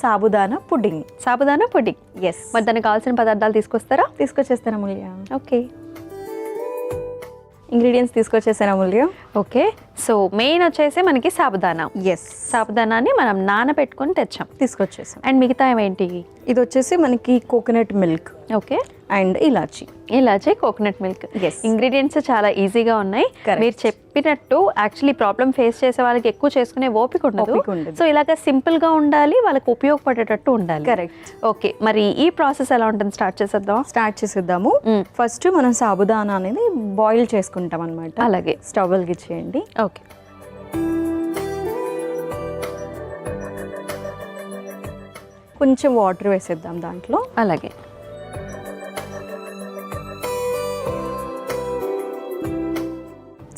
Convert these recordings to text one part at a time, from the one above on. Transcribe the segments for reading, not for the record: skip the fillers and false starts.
Sabudana pudding. Sabudana pudding. Yes. మరి దానికి కావాల్సిన పదార్థాలు తీసుకొస్తారా? తీసుకొచ్చేస్తాను అమూల్య. ఓకే, ఇంగ్రీడియంట్స్ తీసుకొచ్చేసాను అమూల్య. ఓకే. సో మెయిన్ వచ్చేసి మనకి సాబుదానా. ఎస్. సాబుదానాన్ని మనం నానబెట్టుకొని తెచ్చాం. తీసుకొచ్చేసాం. అండ్ మిగతా ఏంటి? ఇది వచ్చేసి మనకి coconut milk okay, and elaichi. Elaichi, coconut milk. Yes. Ingredients చాలా ఈజీగా ఉన్నాయి. Correct. మీరు చెప్పినట్టు యాక్చువల్లీ ప్రాబ్లం ఫేస్ చేసే వాళ్ళకి ఎక్కువ చేసుకునే ఓపిక ఉండదు. సో ఇలాగ సింపుల్ గా ఉండాలి, వాళ్ళకి ఉపయోగపడేటట్టు ఉండాలి. కరెక్ట్. ఓకే, మరి ఈ ప్రాసెస్ ఎలా ఉంటుంది? స్టార్ట్ చేసేద్దాము. ఫస్ట్ మనం సాబుదానా అనేది బాయిల్ చేసుకుంటాం అనమాట. అలాగే స్టవ్ వెలిగించేయండి. ఓకే. కొంచెం వాటర్ వేసేద్దాం దాంట్లో. అలాగే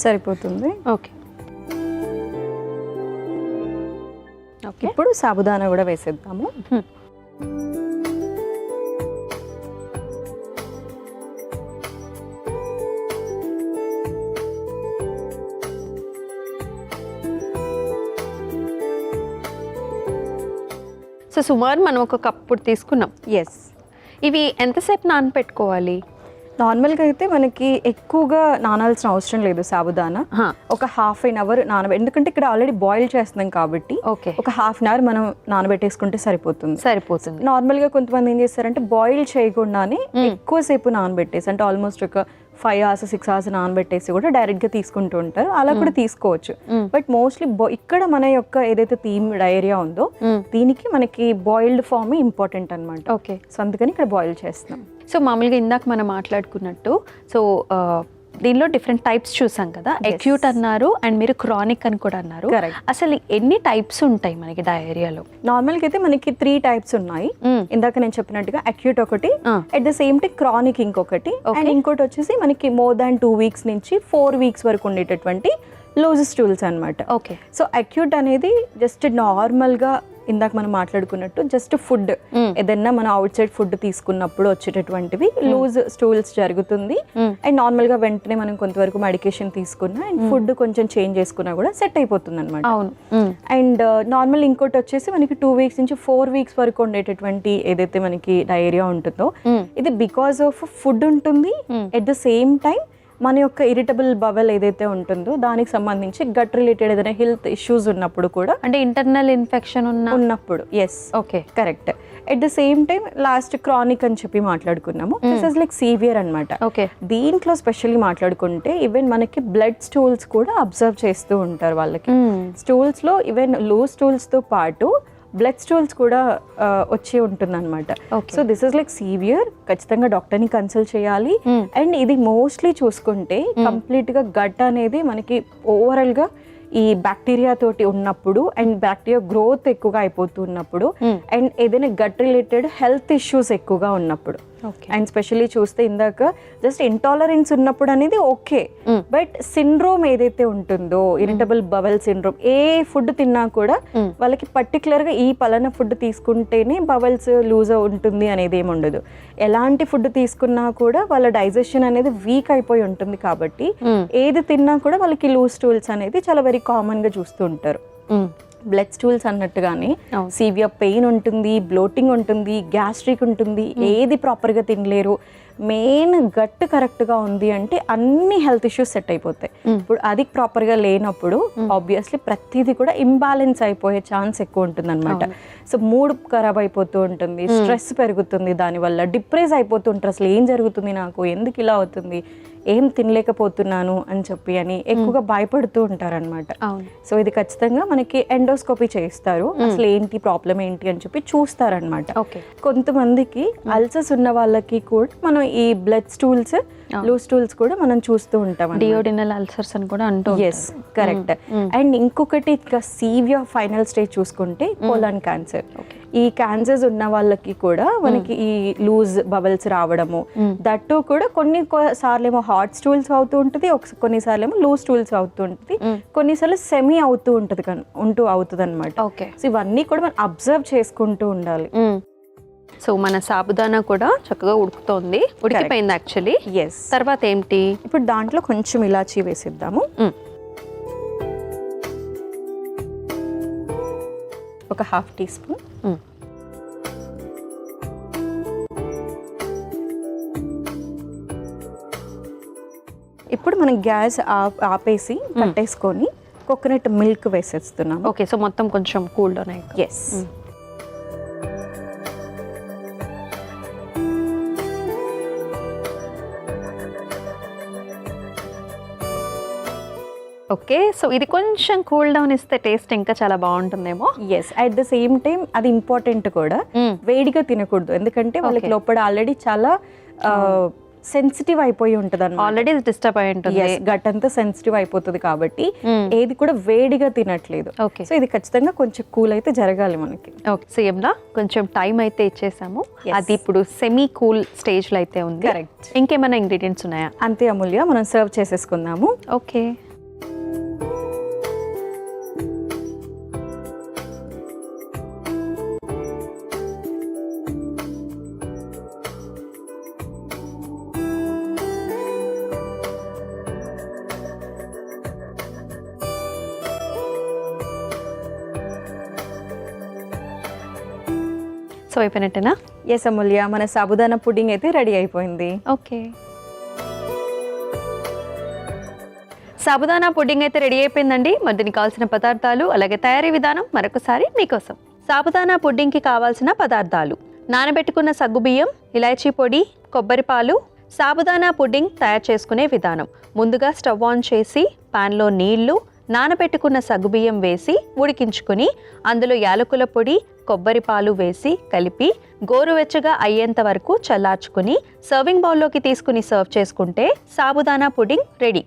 సరిపోతుంది. ఓకే. ఓకే, ఇప్పుడు సాబుదానా కూడా వేసేద్దాము. సో సుమారు మనం ఒక కప్పు తీసుకున్నాం. ఎస్. ఇవి ఎంతసేపు నానపెట్టుకోవాలి? నార్మల్గా అయితే మనకి ఎక్కువగా నానాల్సిన అవసరం లేదు సాబుదానా. ఒక హాఫ్ అన్ అవర్ ఎందుకంటే ఇక్కడ ఆల్రెడీ బాయిల్ చేస్తున్నాం కాబట్టి ఓకే, ఒక హాఫ్ అన్ అవర్ మనం నానబెట్టేసుకుంటే సరిపోతుంది. నార్మల్గా కొంతమంది ఏం చేస్తారంటే బాయిల్ చేయకుండానే ఎక్కువసేపు నానబెట్టేసి, అంటే ఆల్మోస్ట్ ఒక 5 hours 6 hours నానబెట్టేసి కూడా డైరెక్ట్గా తీసుకుంటూ ఉంటారు. అలా కూడా తీసుకోవచ్చు. బట్ మోస్ట్లీ ఇక్కడ మన యొక్క ఏదైతే థీమ్ డయేరియా ఉందో దీనికి మనకి బాయిల్డ్ ఫామ్ ఇంపార్టెంట్ అనమాట. ఓకే. సో అందుకని ఇక్కడ బాయిల్ చేస్తున్నాం. సో మామూలుగా ఇందాక మనం మాట్లాడుకున్నట్టు సో దీనిలో డిఫరెంట్ టైప్స్ చూసాం కదా. అక్యూట్ అన్నారు అండ్ మీరు క్రానిక్ అని కూడా అన్నారు. అసలు ఎన్ని టైప్స్ ఉంటాయి మనకి డయేరియాలో? నార్మల్గా అయితే మనకి 3 types ఉన్నాయి. ఇందాక నేను చెప్పినట్టుగా అక్యూట్ ఒకటి, at the same time chronic ఇంకొకటి, అండ్ ఇంకోటి వచ్చేసి మనకి మోర్ దాన్ 2 weeks నుంచి 4 weeks వరకు ఉండేటటువంటి లూజ్ స్టూల్స్ అనమాట. ఓకే. సో అక్యూట్ అనేది జస్ట్ నార్మల్గా ఇందాక మనం మాట్లాడుకున్నట్టు జస్ట్ ఫుడ్ ఏదైనా మనం అవుట్ సైడ్ ఫుడ్ తీసుకున్నప్పుడు వచ్చేటటువంటివి లూజ్ స్టూల్స్ జరుగుతుంది. అండ్ నార్మల్ గా వెంటనే మనం కొంతవరకు మెడికేషన్ తీసుకున్నా అండ్ ఫుడ్ కొంచెం చేంజ్ చేసుకున్నా కూడా సెట్ అయిపోతుంది అనమాట. అండ్ నార్మల్ ఇంకోటి వచ్చేసి మనకి 2 weeks నుంచి 4 weeks వరకు ఉండేటటువంటి ఏదైతే మనకి డయేరియా ఉంటుందో ఇది బికాస్ ఆఫ్ ఫుడ్ ఉంటుంది. ఎట్ ద సేమ్ టైం మన యొక్క ఇరిటబుల్ బవెల్ ఏదైతే ఉంటుందో దానికి సంబంధించి గట్ రిలేటెడ్ ఏదైనా హెల్త్ ఇష్యూస్ ఉన్నప్పుడు కూడా, అంటే ఇంటర్నల్ ఇన్ఫెక్షన్ ఉన్నప్పుడు. Yes. Okay, correct. At the same time last chronic అని చెప్పి మాట్లాడుకున్నాము. దిస్ ఇస్ లైక్ సీవియర్ అనమాట. ఓకే. దీంట్లో స్పెషల్లీ మాట్లాడుకుంటే ఈవెన్ మనకి బ్లడ్ స్టూల్స్ కూడా అబ్జర్వ్ చేస్తూ ఉంటారు వాళ్ళకి. స్టూల్స్ లో ఈవెన్ లూజ్ స్టూల్స్ తో పాటు బ్లడ్ స్టూల్స్ కూడా వచ్చి ఉంటుంది అనమాట. So this is like severe. ఖచ్చితంగా డాక్టర్ని కన్సల్ట్ చేయాలి. అండ్ ఇది మోస్ట్లీ చూసుకుంటే కంప్లీట్ గా గట్ అనేది మనకి ఓవరాల్ గా ఈ బ్యాక్టీరియా తోటి ఉన్నప్పుడు అండ్ బ్యాక్టీరియా గ్రోత్ ఎక్కువగా అయిపోతూ ఉన్నప్పుడు అండ్ ఏదైనా గట్ రిలేటెడ్ హెల్త్ ఇష్యూస్ ఎక్కువగా ఉన్నప్పుడు అండ్ స్పెషల్లీ చూస్తే ఇందాక జస్ట్ ఇంటాలరెన్స్ ఉన్నప్పుడు అనేది ఓకే. బట్ సిండ్రోమ్ ఏదైతే ఉంటుందో ఇరిటబుల్ బవెల్ సిండ్రోమ్, ఏ ఫుడ్ తిన్నా కూడా వాళ్ళకి పర్టికులర్ గా ఈ పలానా ఫుడ్ తీసుకుంటేనే బవెల్స్ లూజ్ ఉంటుంది అనేది ఏమి ఉండదు. ఎలాంటి ఫుడ్ తీసుకున్నా కూడా వాళ్ళ డైజెషన్ అనేది వీక్ అయిపోయి ఉంటుంది కాబట్టి ఏది తిన్నా కూడా వాళ్ళకి లూజ్ స్టూల్స్ అనేది చాలా వెరీ కామన్ గా చూస్తూ ఉంటారు. బ్లడ్ స్టూల్స్ అన్నట్టుగానే సీవియర్ పెయిన్ ఉంటుంది, బ్లోటింగ్ ఉంటుంది, గ్యాస్ట్రిక్ ఉంటుంది, ఏది ప్రాపర్గా తినలేరు. మెయిన్ గట్ కరెక్ట్గా ఉంది అంటే అన్ని హెల్త్ ఇష్యూస్ సెట్ అయిపోతాయి. ఇప్పుడు అది ప్రాపర్గా లేనప్పుడు ఆబ్వియస్లీ ప్రతిదీ కూడా ఇంబ్యాలెన్స్ అయిపోయే ఛాన్స్ ఎక్కువ ఉంటుంది అనమాట. సో మూడ్ ఖరాబ్ అయిపోతూ ఉంటుంది, స్ట్రెస్ పెరుగుతుంది, దానివల్ల డిప్రెస్ అయిపోతూ ఉంటారు. అసలు ఏం జరుగుతుంది నాకు, ఎందుకు ఇలా అవుతుంది, ఏం తినలేకపోతున్నాను అని చెప్పి అని ఎక్కువగా భయపడుతూ ఉంటారనమాట. సో ఇది ఖచ్చితంగా మనకి ఎండోస్కోపీ చేస్తారు, అసలు ఏంటి ప్రాబ్లం ఏంటి అని చెప్పి చూస్తారనమాట. కొంతమందికి అల్సర్స్ ఉన్న వాళ్ళకి కూడా మనం ఈ బ్లడ్ స్టూల్స్ లూజ్ స్టూల్స్ కూడా మనం చూస్తూ ఉంటాం. డియోడినల్ అల్సర్స్ అని కూడా అంటూ. Yes, correct. అండ్ ఇంకొకటి ఇంకా సీవియర్ ఫైనల్ స్టేజ్ చూసుకుంటే కోలన్ క్యాన్సర్. ఈ క్యాన్సర్స్ ఉన్న వాళ్ళకి కూడా మనకి ఈ లూజ్ బబల్స్ రావడము, దట్టు కూడా కొన్ని సార్లేమో హాట్ స్టూల్స్ అవుతూ ఉంటుంది, కొన్నిసార్లు ఏమో లూజ్ స్టూల్స్ అవుతూ ఉంటుంది, కొన్నిసార్లు సెమీ అవుతుంది అనమాట. సో ఇవన్నీ కూడా మనం అబ్జర్వ్ చేసుకుంటూ ఉండాలి. సో మన సాబుదానా కూడా చక్కగా ఉడుకుతోంది, ఉడికిపోయింది యాక్చువల్లీ. ఎస్. తర్వాత ఏంటి? ఇప్పుడు దాంట్లో కొంచెం ఇలాచీ వేసిద్దాము. ఒక 1/2 teaspoon. ఇప్పుడు మనం గ్యాస్ ఆపేసి కట్టేసుకొని కోకోనట్ మిల్క్ వేసేస్తున్నాం. ఓకే, సో మొత్తం కొంచెం కూల్ డౌన్ అయ్యి. ఎస్. ఓకే, సో ఇది కొంచెం కూల్ డౌన్ ఇస్తే టేస్ట్ ఇంకా చాలా బాగుంటుందేమో. Yes, at the same time అది ఇంపార్టెంట్ కూడా, వేడిగా తినకూడదు. ఎందుకంటే వాళ్ళకి లోపల ఆల్రెడీ చాలా సెన్సిటివ్ అయిపోయి ఉంటుంది అన్నమాట. ఆల్రెడీ డిస్టర్బ్ అయి ఉంటుంది, గట్ అంతా సెన్సిటివ్ అయిపోతుంది కాబట్టి ఏది కూడా వేడిగా తినట్లేదు. ఓకే, సో ఇది ఖచ్చితంగా కొంచెం కూల్ అయితే జరగాలి మనకి. ఓకే, సేమ్లా కొంచెం టైం అయితే ఇచ్చేసాము. అది ఇప్పుడు సెమీ కూల్ స్టేజ్ లో అయితే ఉంది. కరెక్ట్. ఇంకేమైనా ఇంగ్రీడియంట్స్ ఉన్నాయా? అంతే అమూల్య, మనం సర్వ్ చేసేసుకుందాము. ఓకే, సో అయిపోయినట్టేనా? ఎస్ అమూల్య, మన సాబుదానా పుడ్డింగ్ అయితే రెడీ అయిపోయింది. ఓకే, సాబుదానా పుడ్డింగ్ అయితే రెడీ అయిపోయిందండి. మరి దీనికి కావాల్సిన పదార్థాలు అలాగే తయారీ విధానం మరొకసారి మీకోసం. సాబుదానా పుడ్డింగ్కి కావాల్సిన పదార్థాలు: నానబెట్టుకున్న సగ్గుబియ్యం, ఇలాచీ పొడి, కొబ్బరి పాలు. సాబుదానా పుడ్డింగ్ తయారు చేసుకునే విధానం: ముందుగా స్టవ్ ఆన్ చేసి పాన్లో నీళ్లు, నానబెట్టుకున్న సగ్గుబియ్యం వేసి ఉడికించుకుని అందులో యాలకుల పొడి, కొబ్బరి పాలు వేసి కలిపి గోరువెచ్చగా అయ్యేంత వరకు చల్లార్చుకుని సర్వింగ్ బౌల్లోకి తీసుకుని సర్వ్ చేసుకుంటే సాబుదానా పుడ్డింగ్ రెడీ.